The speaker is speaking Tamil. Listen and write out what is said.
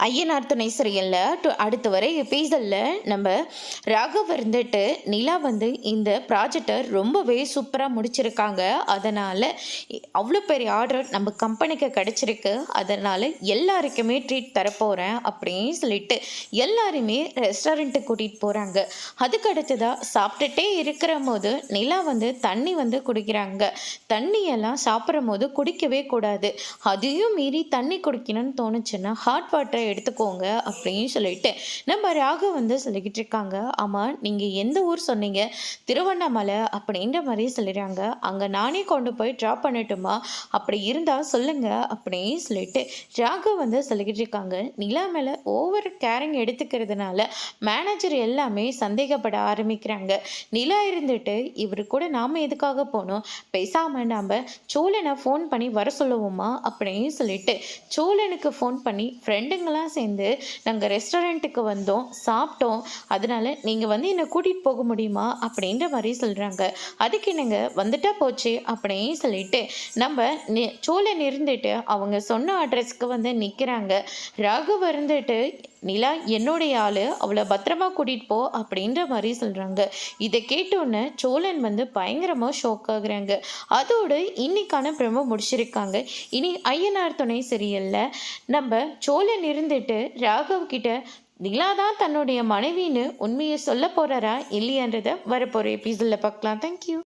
ஐயனார் துணை சீரியலில் அடுத்து வர எபிசோடில் நம்ம ராகவ் இருந்துட்டு நிலா வந்து இந்த ப்ராஜெக்டை ரொம்பவே சூப்பராக முடிச்சிருக்காங்க. அதனால் அவ்வளோ பெரிய ஆர்டர் நம்ம கம்பெனிக்கு கிடச்சிருக்கு. அதனால் எல்லாருக்குமே ட்ரீட் தரப்போகிறேன் அப்படின்னு சொல்லிட்டு எல்லாருமே ரெஸ்டாரண்ட்டுக்கு கூட்டிகிட்டு போகிறாங்க. அதுக்கு அடுத்ததாக சாப்பிட்டுட்டே இருக்கிற போது நிலா வந்து தண்ணி வந்து குடிக்கிறாங்க. தண்ணியெல்லாம் சாப்பிட்ற போது குடிக்கவே கூடாது. அதையும் மீறி தண்ணி குடிக்கணும்னு தோணுச்சுன்னா ஹாட் வாட்டரை எடுத்துக்கோங்க அப்படின்னு சொல்லிட்டு நம்ம ராகவ் வந்து சொல்லிக்கிட்டு இருக்காங்க. ஆமாம், நீங்கள் எந்த ஊர் சொன்னீங்க? திருவண்ணாமலை அப்படின்ற மாதிரி சொல்லிடுறாங்க. அங்கே நானே கொண்டு போய் ட்ராப் பண்ணட்டுமா? அப்படி இருந்தால் சொல்லுங்க அப்படின்னு சொல்லிட்டு ராகவ் வந்து சொல்லிக்கிட்டு இருக்காங்க. நிலா மேலே ஓவர் கேரிங் எடுத்துக்கிறதுனால மேனேஜர் எல்லாமே சந்தேகப்பட ஆரம்பிக்கிறாங்க. நிலா இருந்துட்டு இவர் கூட நாம் எதுக்காக போனோம், பேசாமல் நாம் சோழனை ஃபோன் பண்ணி வர சொல்லுவோமா அப்படின்னு சொல்லிட்டு சோழனுக்கு ஃபோன் பண்ணி ஃப்ரெண்டுங்களாம் சேர்ந்து நாங்கள் ரெஸ்டாரண்ட்டுக்கு வந்தோம், சாப்பிட்டோம், அதனால நீங்கள் வந்து என்னை கூட்டிகிட்டு போக முடியுமா அப்படின்ற மாதிரி சொல்கிறாங்க. அதுக்கு என்னங்க வந்துட்டா போச்சு அப்படின்னு சொல்லிட்டு நம்ம சோழன் இருந்துட்டு அவங்க சொன்ன அட்ரஸ்க்கு வந்து நிற்கிறாங்க. ராகவ் இருந்துட்டு நிலா என்னுடைய ஆள், அவளை பத்திரமா கூட்டிகிட்டு போ அப்படின்ற மாதிரி சொல்கிறாங்க. இதை கேட்டோன்னே சோழன் வந்து பயங்கரமாக ஷாக் ஆகுறாங்க. அதோடு இன்னைக்கான ப்ரோமோ முடிச்சிருக்காங்க. இனி ஐயனார் துணை சீரியல்ல நம்ம சோழன் இருந்துட்டு ராகவ் கிட்ட நிலா தான் தன்னுடைய மனைவின்னு உண்மையை சொல்ல போகிறாரா இல்லையான்றதை வரப்போகிற எபிசோடில் பார்க்கலாம். தேங்க்யூ.